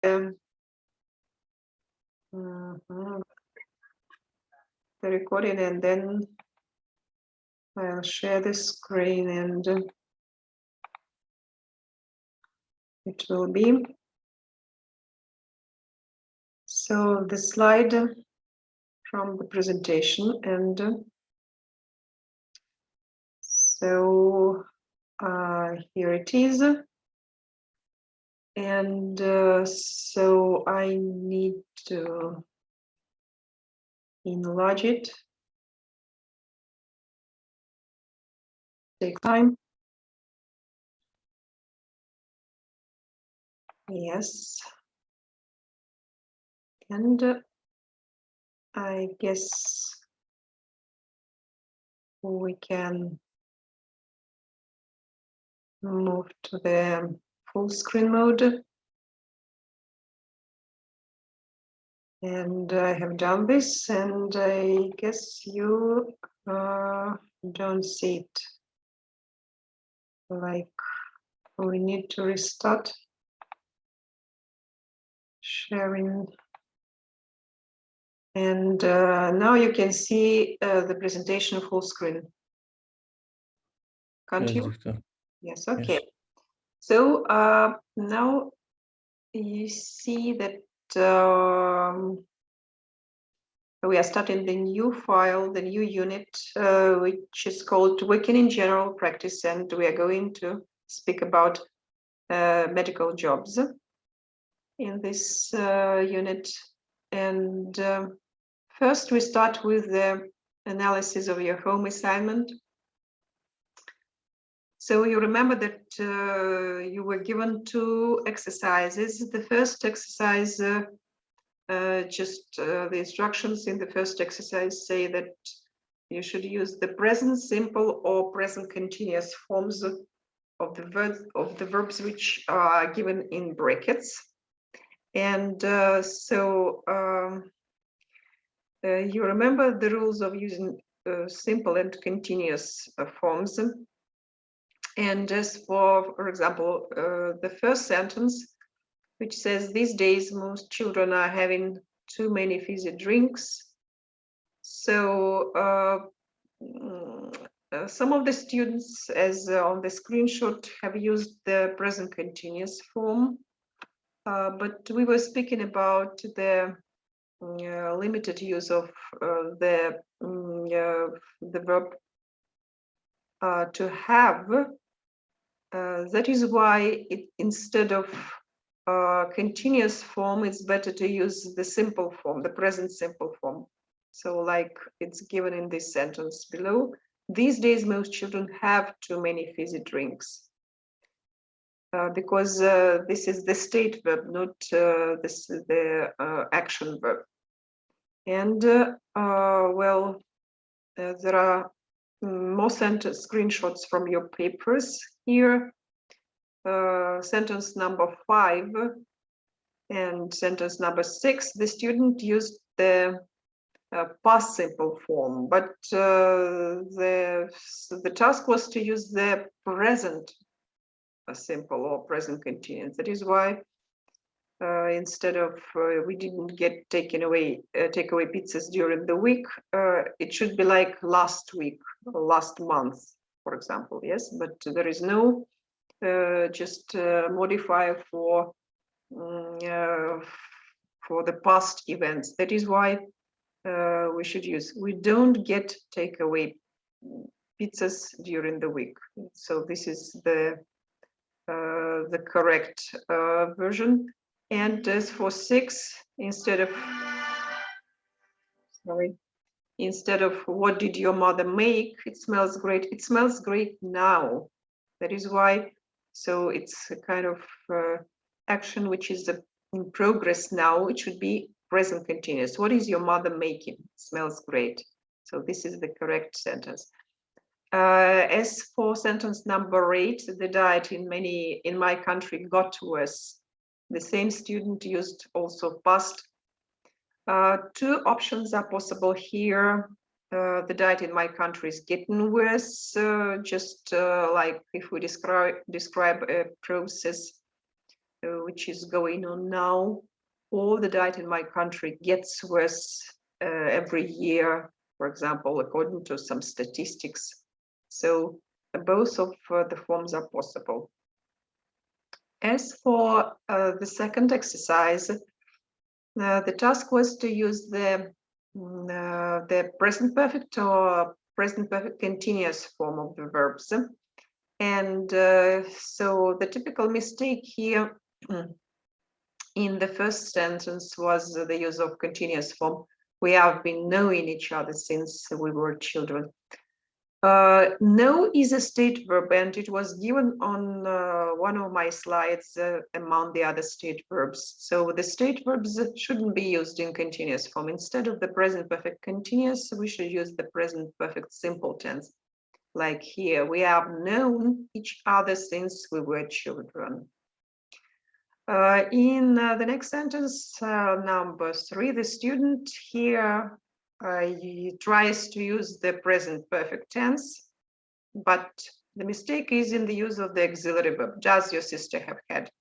the recording, and then I'll share the screen, and it will be. So the slide from the presentation, and so here it is. And so I need to enlarge it. Take time. Yes. And I guess we can move to the full screen mode. And I have done this, and I guess you don't see it. Like, we need to restart sharing. And now you can see the presentation full screen. Can't you? Doctor. Yes, okay. Yes. So now you see that we are starting the new file, the new unit, which is called Working in General Practice, and we are going to speak about medical jobs in this unit. And first we start with the analysis of your home assignment. So you remember that you were given 2 exercises. The first exercise, the instructions in the first exercise say that you should use the present simple or present continuous forms of the verbs which are given in brackets. And you remember the rules of using simple and continuous forms. And just for example, the first sentence, which says, these days most children are having too many fizzy drinks. So some of the students, as on the screenshot, have used the present continuous form, but we were speaking about the limited use of the verb to have. That is why instead of continuous form, it's better to use the simple form, the present simple form. So like it's given in this sentence below, these days most children have too many fizzy drinks. Because this is the state verb, not the action verb. And well, there are more screenshots from your papers here. Sentence number 5 and sentence number 6, the student used the past simple form, but the task was to use the present simple or present continuous. That is why instead of we didn't take away pizzas during the week, it should be like last week or last month, for example. Yes, but there is no just modifier for the past events. That is why we should use. We don't get takeaway pizzas during the week. So this is the correct version. And as for 6, instead of what did your mother make, it smells great. It smells great now. That is why. So it's a kind of action which is in progress now. It should be present continuous. What is your mother making? It smells great. So this is the correct sentence. As for sentence number 8, the diet in my country got worse. The same student used also past. 2 options are possible here. The diet in my country is getting worse, just like if we describe a process which is going on now. All the diet in my country gets worse every year, for example, according to some statistics. So both of the forms are possible. As for the second exercise, the task was to use the present perfect or present perfect continuous form of the verbs. And so the typical mistake here in the first sentence was the use of continuous form. We have been knowing each other since we were children. Know is a state verb, and it was given on one of my slides among the other state verbs. So the state verbs shouldn't be used in continuous form. Instead of the present perfect continuous, we should use the present perfect simple tense. Like here, we have known each other since we were children. In the next sentence, number 3, the student here tries to use the present perfect tense, but the mistake is in the use of the auxiliary verb. Does your sister have had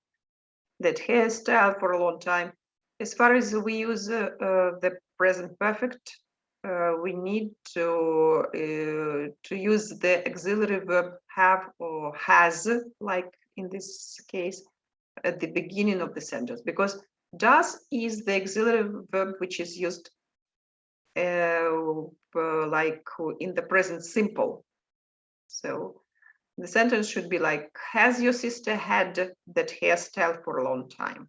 that hairstyle for a long time? As far as we use the present perfect, we need to use the auxiliary verb have or has, like in this case, at the beginning of the sentence, because does is the auxiliary verb which is used like in the present simple. So the sentence should be like, has your sister had that hairstyle for a long time?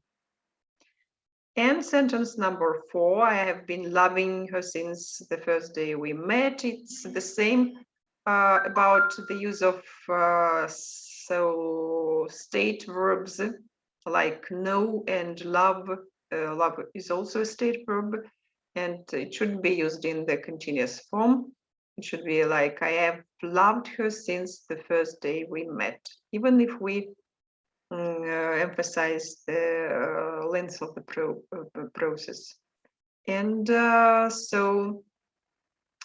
And sentence number 4, I have been loving her since the first day we met. It's the same about the use of so state verbs like know and love. Love is also a state verb, and it shouldn't be used in the continuous form. It should be like, I have loved her since the first day we met, even if we emphasize the length of the process. And so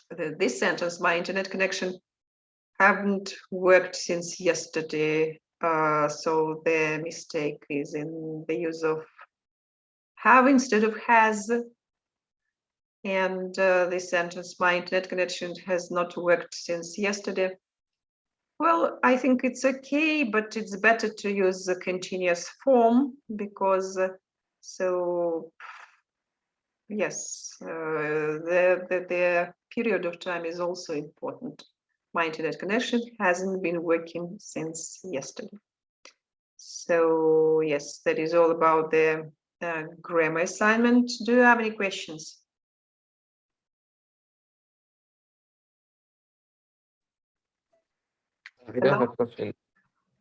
this sentence, my internet connection haven't worked since yesterday. So the mistake is in the use of have instead of has. And this sentence, my internet connection has not worked since yesterday. Well, I think it's okay, but it's better to use the continuous form because so yes, the period of time is also important. My internet connection hasn't been working since yesterday. So yes, that is all about the grammar assignment. Do you have any questions? I do have a question.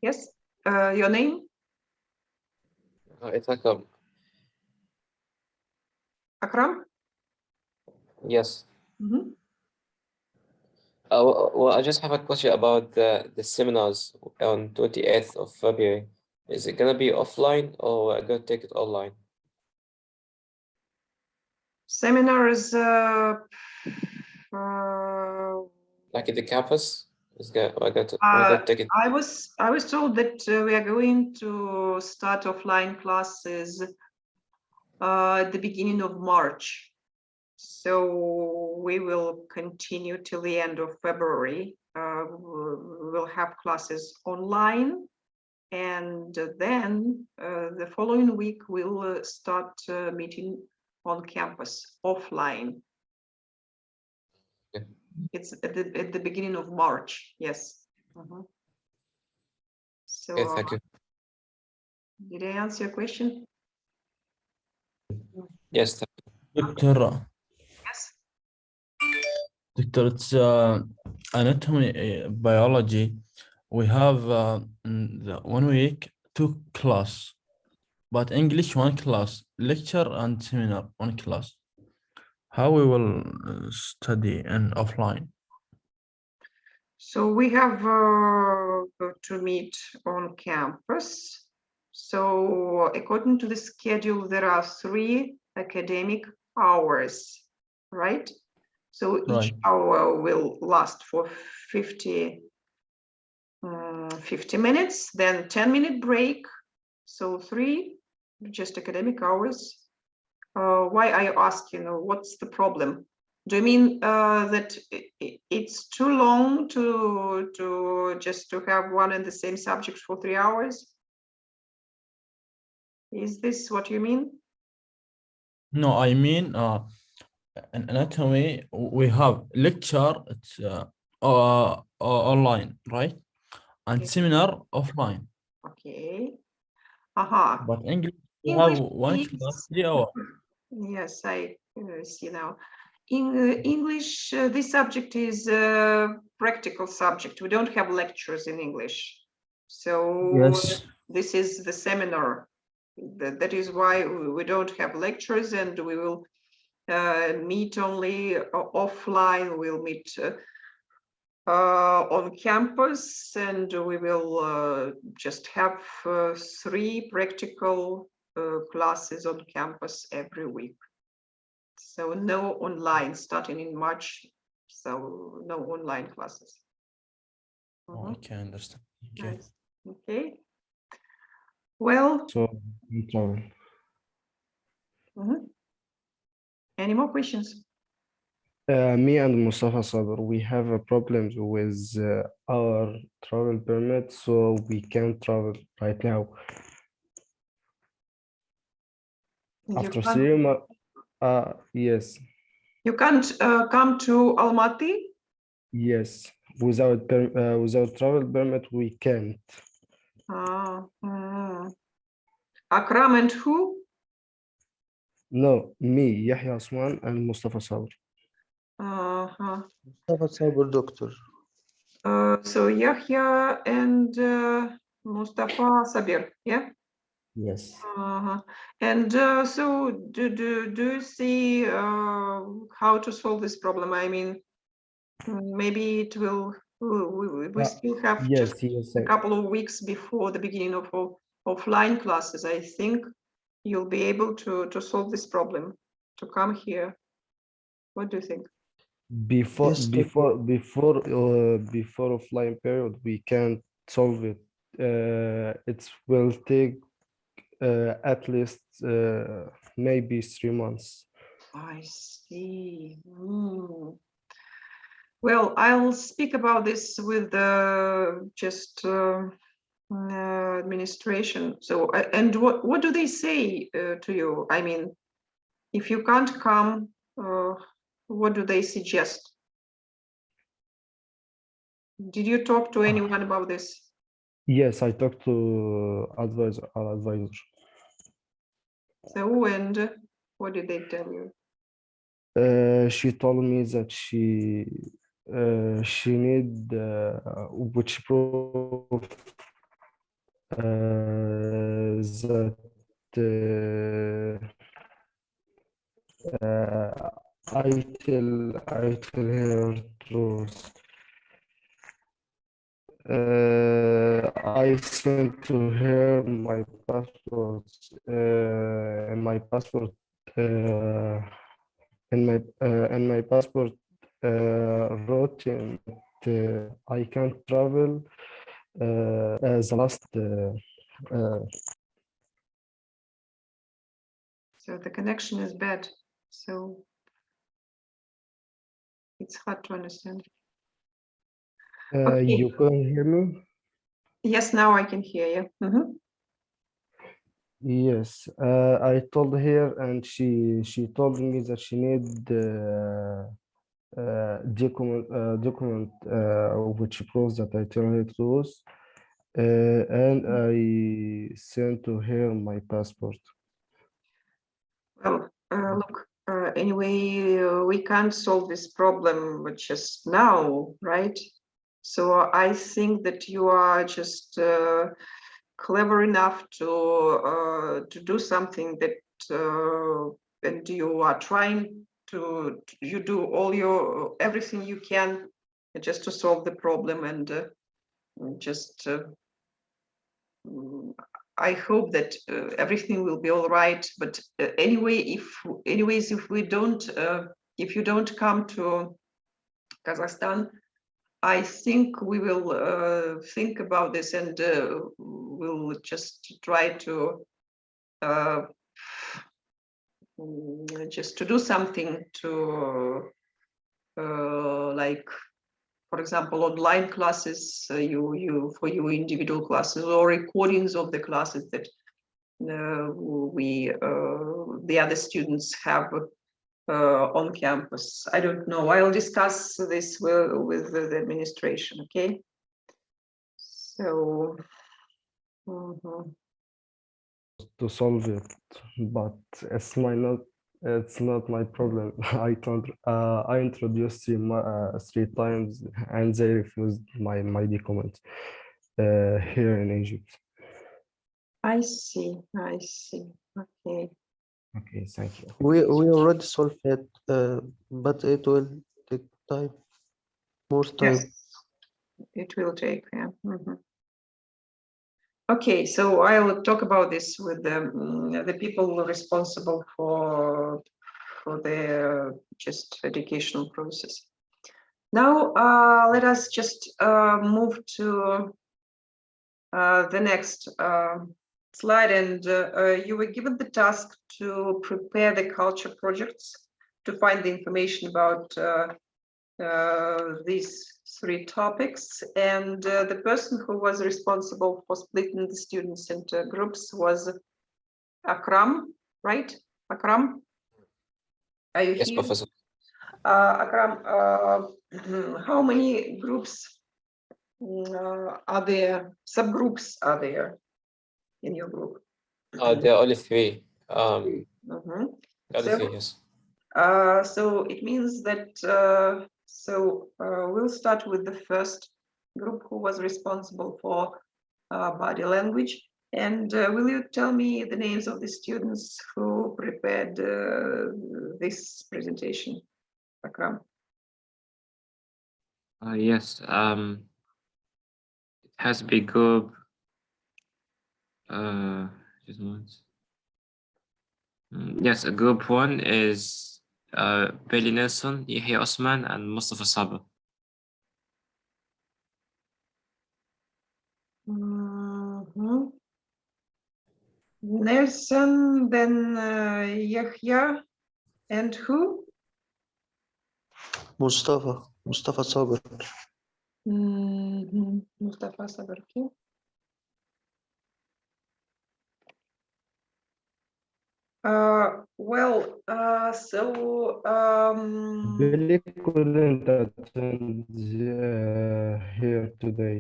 Yes, your name? It's Akram. Akram? Yes. Mm-hmm. Well, I just have a question about the seminars on 28th of February. Is it gonna be offline or I gonna take it online? Seminars Like at the campus? I gonna take it. I was told that we are going to start offline classes at the beginning of March. So we will continue till the end of February. We'll have classes online, and then the following week we'll start meeting on campus offline. Okay. It's at the beginning of March. Yes. So Okay, thank you. did I answer your question? Yes. Doctor, Yes. Doctor, it's anatomy, biology. We have the 1 week 2 class, but English 1 class, lecture and seminar 1 class. How we will study in offline? So we have to meet on campus. So according to the schedule, there are 3 academic hours, right? So each hour will last for 50 minutes, then 10-minute break, So 3, just academic hours. Why are you asking? What's the problem? Do you mean that it's too long to just to have one and the same subject for 3 hours? Is this what you mean? No, I mean, in anatomy, we have lecture, it's online, right? And Okay. seminar offline. Okay. Aha. But English, we have English one class, 3 hours. Yes, I see now. In English, this subject is a practical subject. We don't have lectures in English. So Yes. this is the seminar. That is why we don't have lectures, and we will meet only offline. We'll meet on campus, and we will just have 3 practical classes on campus every week. So no online starting in March. So no online classes. Oh, I can understand. Okay. Nice. Okay. Well, So we travel. Any more questions? Me and Mustafa Sabr, we have a problems with our travel permit, so we can't travel right now. After You can't, 3 months, yes, you can't come to Almaty? yes, without travel permit, we can't. Akram and who? No, me, Yahya Osman, and Mustafa Sabr. Mustafa Sabr doctor. So Yahya and Mustafa Sabir, yeah? Yes. And so do you see how to solve this problem? I mean, maybe it will, we still have Yes, just yes, a couple of weeks before the beginning of offline classes. I think you'll be able to solve this problem, to come here. What do you think? before Yes, doctor. before offline period, we can't solve it. It will take at least maybe 3 months. I see. Well, I'll speak about this with the just administration. So, and what do they say to you? I mean, if you can't come, what do they suggest? Did you talk to anyone about this? Yes, I talked to our advisor. So, and what did they tell you? She told me that she need which proof that I tell her truth. I sent to her my passport and my passport and my passport wrote in that I can't travel as the last So the connection is bad. So it's hard to understand. Okay. you can hear me? Yes, now I can hear you. Yes, I told her, and she told me that she need document which proves that I tell her truth, and I sent to her my passport. Well, look, anyway, we can't solve this problem just now, right? So I think that you are just clever enough to do something that, and you are trying to, you do all your, everything you can just to solve the problem, and just I hope that everything will be all right. But anyway, if we don't, if you don't come to Kazakhstan, I think we will think about this, and we'll just try to just to do something to like, for example, online classes, you for your individual classes, or recordings of the classes that the other students have on campus. I don't know. I'll discuss this with the administration. Okay. So. To solve it, but it's not my problem. I introduced him 3 times and they refused my document here in Egypt. I see. Okay. Okay, thank you. We already solved it, but it will take time, more time. Yes, it will take. Yeah. Okay, so I will talk about this with the people responsible for the just educational process. Now, let us just move to the next slide, and you were given the task to prepare the culture projects to find the information about these 3 topics, and the person who was responsible for splitting the students into groups was Akram, right? Akram, are you Yes, here? Professor. Akram, how many groups are there, subgroups are there in your group? There are only 3. Mhm. Only So- 3, yes. So it means that we'll start with the first group who was responsible for body language. And will you tell me the names of the students who prepared this presentation, Akram? Yes. It has to be group. Just a moment. Yes, group 1 is Billy Nelson, Yahya Osman, and Mustafa Sabah. Nelson, then Yahya, and who? Mustafa Sabir. Mustafa Sabir. Okay. Billy couldn't attend here today.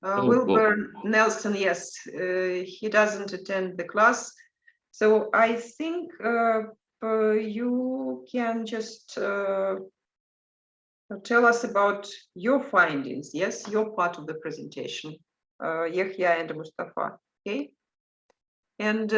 Wilbur Nelson, yes, he doesn't attend the class. So I think you can just tell us about your findings, yes, your part of the presentation, Yahya and Mustafa, okay? And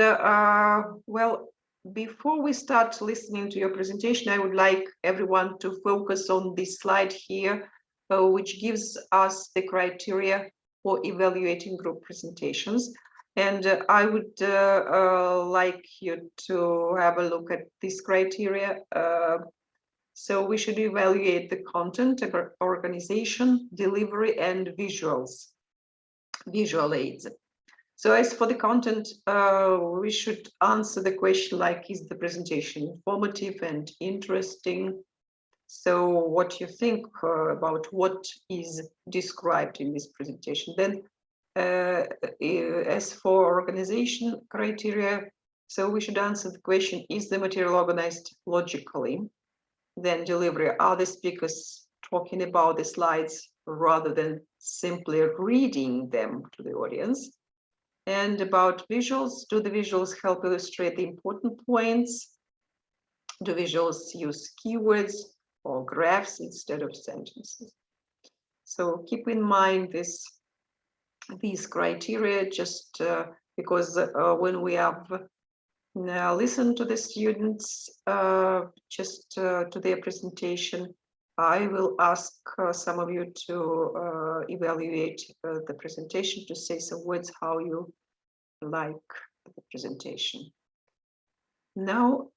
well, before we start listening to your presentation, I would like everyone to focus on this slide here, which gives us the criteria for evaluating group presentations. And I would like you to have a look at this criteria. So we should evaluate the content, organization, delivery, and visual aids. So as for the content, we should answer the question like, is the presentation informative and interesting? So what you think about what is described in this presentation? Then as for organization criteria, so we should answer the question, is the material organized logically? Then delivery, are the speakers talking about the slides rather than simply reading them to the audience? And about visuals, do the visuals help illustrate the important points? Do visuals use keywords or graphs instead of sentences? So keep in mind these criteria, just because when we have listened to the students just to their presentation, I will ask some of you to evaluate the presentation, to say some words how you like the presentation. Now,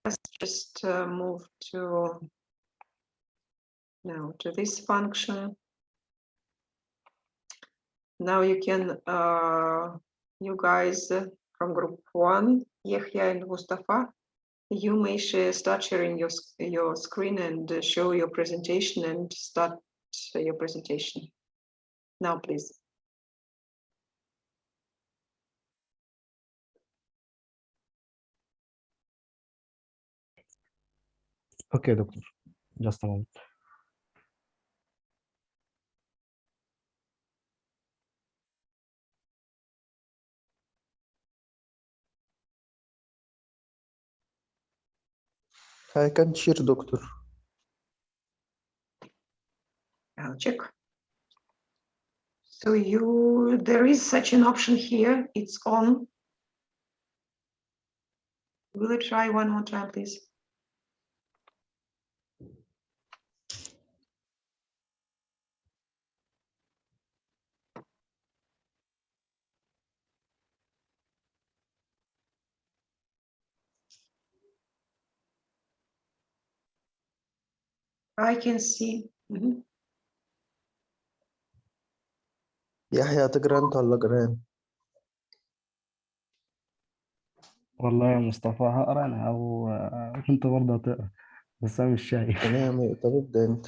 let's just move to Now to this function. Now you can, you guys from group 1, Yehya and Mustafa, you may start sharing your screen and show your presentation and start your presentation. Now, please. Okay, doctor. Just a moment. I can share, doctor. I'll check. So there is such an option here. It's on. Will you try one more time, please? I can see. Mhm. يحيى تقرأ ولا قرأت؟ والله يا مصطفى هقرا انا او كنت برضه هتقرا بس انا مش شايف. تمام، طب ابدأ أنت.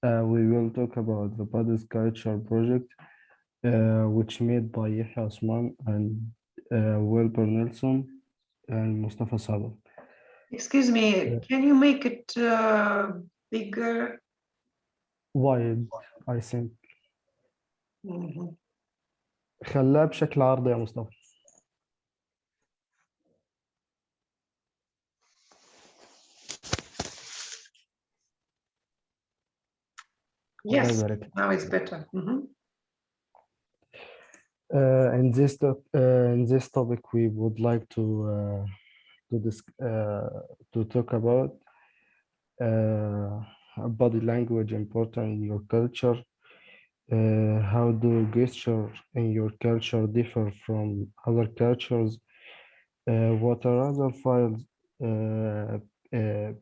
We will talk about the Buddhist Culture Project, which made by Yahya Osman and Wilbur Nelson and Mustafa Sabah. Excuse me, can you make it bigger? Wide, I think. Mhm. خلاه بشكل عرضي يا مصطفى. الله Yes, يبارك لك. now it's better. Mhm. In this topic, we would like to talk about body language important in your culture. How do gesture in your culture differ from other cultures? What are other files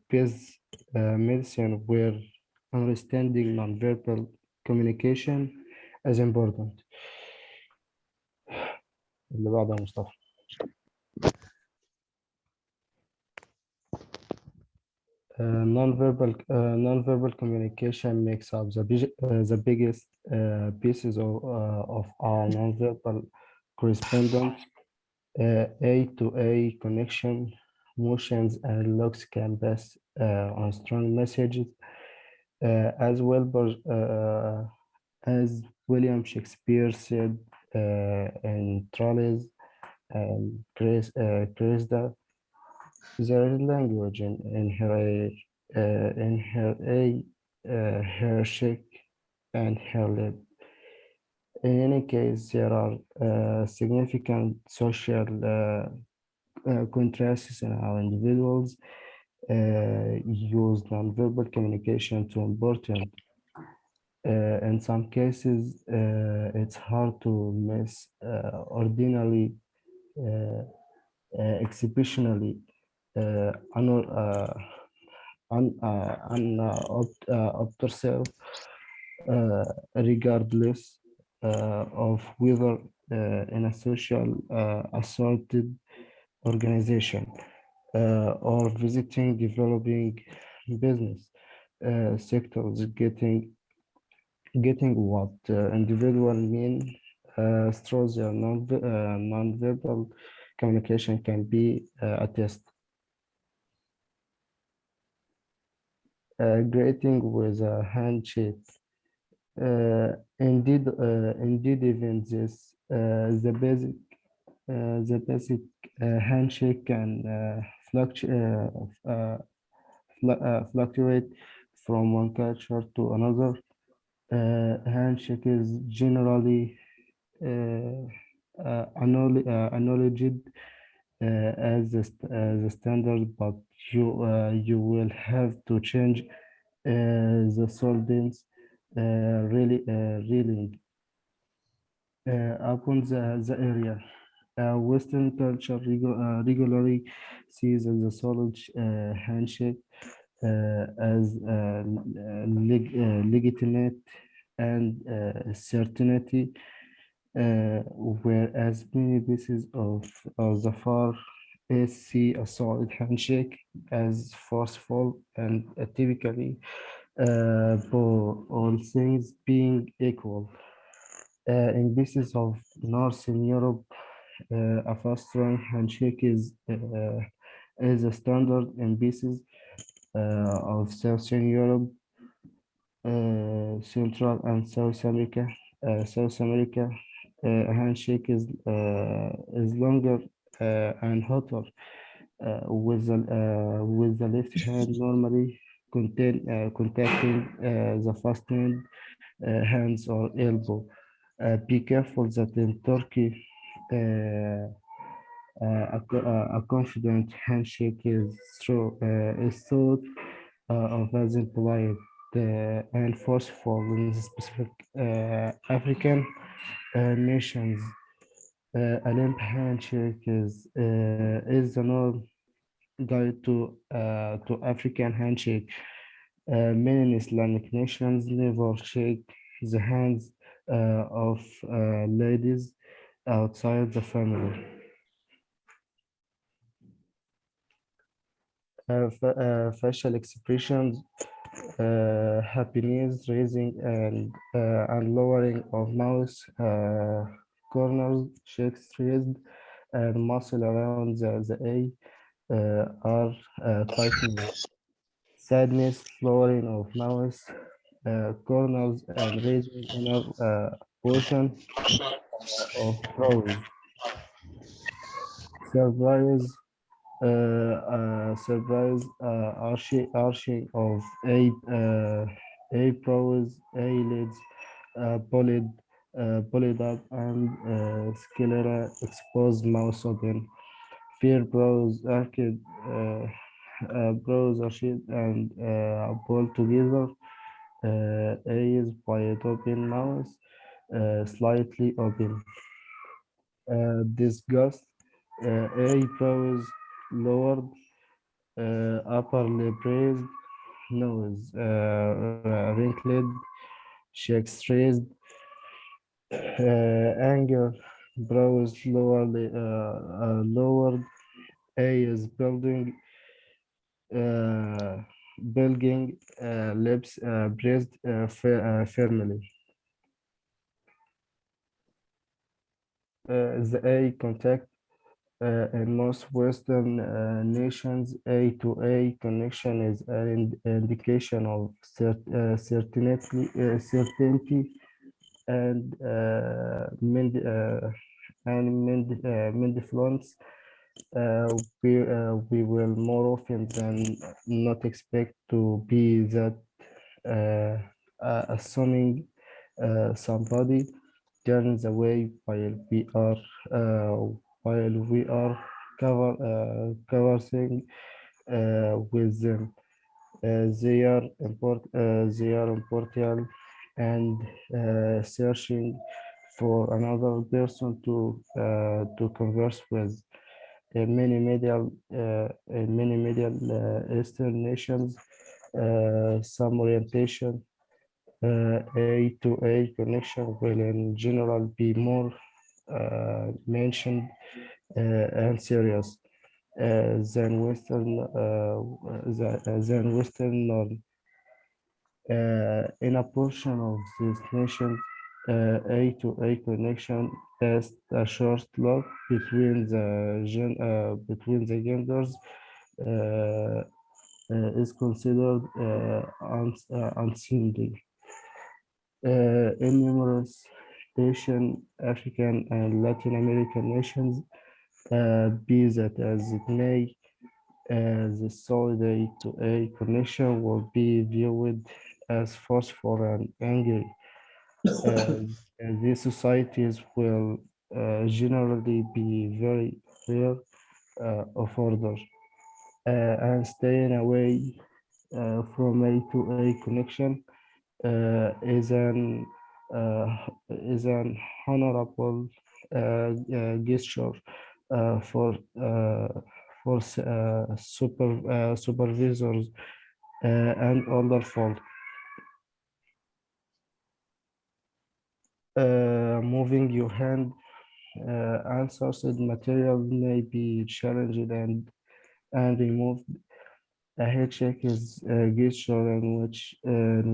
based medicine where understanding nonverbal communication is important. اللي بعده يا مصطفى. Nonverbal communication makes up the biggest pieces of our nonverbal correspondence. A-to-A connection, motions and looks can pass on strong messages, as well as William Shakespeare said in Trolleys and Cressida. There is language in her shake and her lip. In any case, there are significant social contrasts in how individuals use nonverbal communication to important. In some cases, it's hard to miss ordinarily, exceptionally, observe, regardless of whether in a social assorted organization or visiting developing business sectors, getting what individual mean through their non-verbal communication can be a test. Greeting with a handshake. Indeed, even this, the basic handshake can fluctuate from one culture to another. Handshake is generally acknowledged as the standard, but you will have to change the sentence really upon the area. Western culture regularly sees the solid handshake as legitimate and certainty, whereas many pieces of the far east see a solid handshake as forceful and typically for all things being equal. In pieces of Northern Europe, a fast strong handshake is a standard in pieces of Southern Europe, Central and South America. South America, a handshake is longer and hotter, with the left hand normally contacting the fastened hands or elbow. Be careful that in Turkey, a confident handshake is thought of as impolite and forceful in specific African nations. A limp handshake is the norm guide to African handshake. Many Islamic nations never shake the hands of ladies outside the family. Facial expressions, happiness, raising and lowering of mouth corners, shakes raised, and muscle around the A are tightening. Sadness, lowering of mouth corners, and raising inner portion of brows. Surprise, arching of eyebrows, eyelids, bullet, bullet up, and sclera exposed mouth open. Fear brows, arched brows arched and pulled together. Eyes wide open, mouth slightly open. Disgust, eyebrows lowered, upper lip raised, nose wrinkled, cheeks raised, anger, brows lowered, eyes bulging, lips pressed firmly. The eye contact in most Western nations, A to A connection is an indication of certainty and mindfulness. We will more often than not expect to be that assuming somebody turns away while we are conversing with them. They are important and searching for another person to converse with. In many Middle Eastern nations, some orientation A to A connection will in general be more mentioned and serious than Western norm. In a portion of these nations, A to A connection is a short look between the genders is considered unseemly. In numerous Asian, African, and Latin American nations, be that as it may, the solid A to A connection will be viewed as forceful and angry. And these societies will generally be very clear of order and staying away from A to A connection uh, is an uh, is an honorable gesture for supervisors and older folk. Moving your hand unsourced material may be challenged and removed. A head shake is a gesture in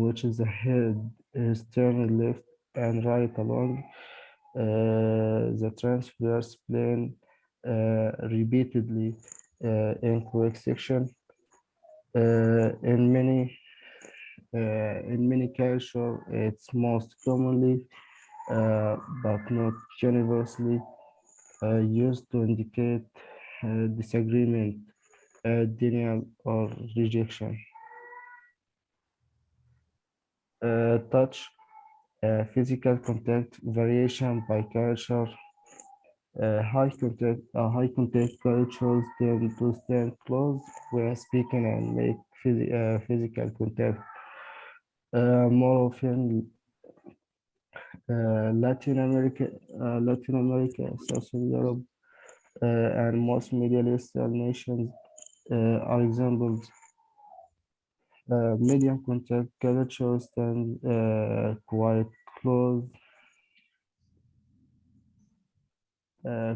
which the head is turned left and right along the transverse plane repeatedly in quick section. In many cultures, it's most commonly but not universally used to indicate disagreement, denial, or rejection. Touch, physical contact, variation by culture. High contact cultures tend to stand close when speaking and make physical contact. More often, Latin America, Southern Europe, and most Middle Eastern nations are examples. Medium contact cultures stand quite close,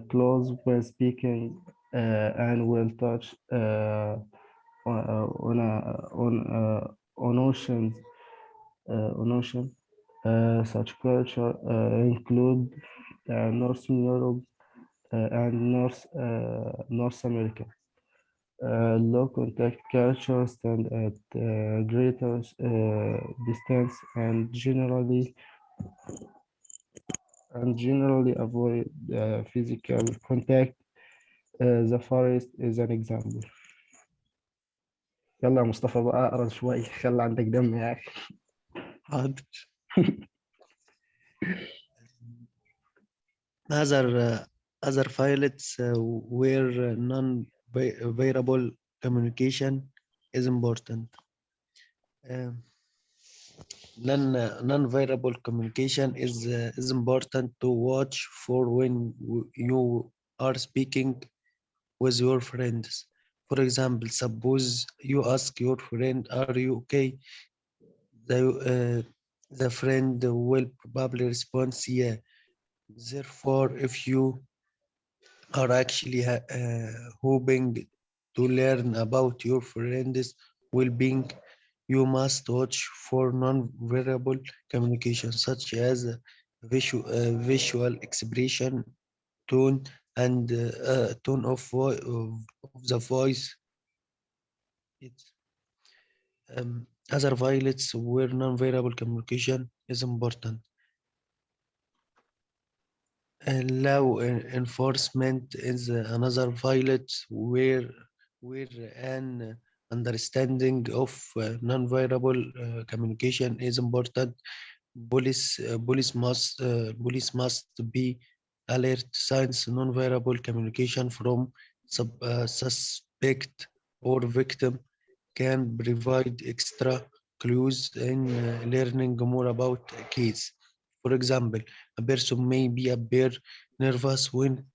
close when speaking and will touch on oceans, on ocean. Such culture include Northern Europe and North America. Low contact cultures stand at greater distance and generally avoid physical contact. The forest is an example. يلا يا مصطفى بقى اقرا شوي خلي عندك دم يا اخي. حاضر. Other pilots where non-verbal communication is important. Non-verbal communication is important to watch for when you are speaking with your friends. For example, suppose you ask your friend, "Are you okay?" The friend will probably respond, "Yeah." Therefore, if you are actually hoping to learn about your friend's well-being, you must watch for non-verbal communication, such as visual expression, tone, and tone of the voice. It's, other violates where non-verbal communication is important. Law enforcement is another violate where an understanding of non-verbal communication is important. Police must be alert signs non-verbal communication from suspect or victim can provide extra clues in learning more about a case. For example, a person may be appear nervous when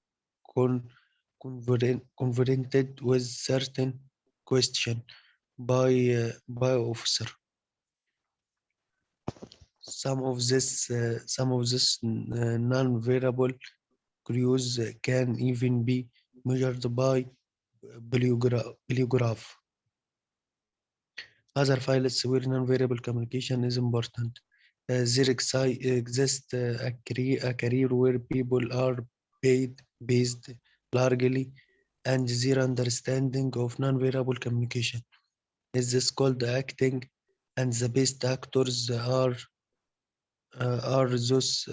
confronted with certain question by officer. Some of this non-verbal cues can even be measured by polygraph. Other files where non-verbal communication is important. There exists a career where people are paid based largely and their understanding of non-verbal communication. Is this called acting? And the best actors are those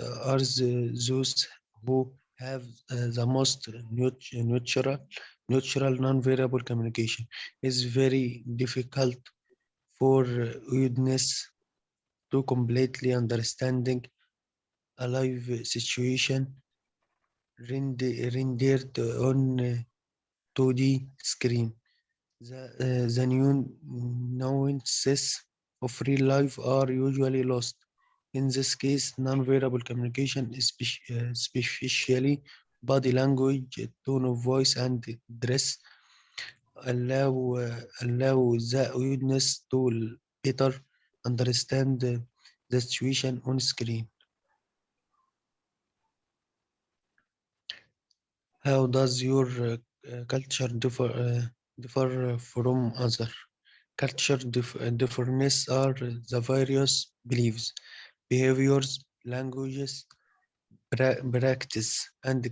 who have the most natural non-verbal communication. It's very difficult for audience to completely understanding a live situation rendered on 2D screen. The nuances of real life are usually lost In this case, non-verbal communication, especially body language, tone of voice, and dress, allow the audience to better understand the situation on screen. How does your culture differ from other? Culture differences are the various beliefs, behaviors, languages, practice, and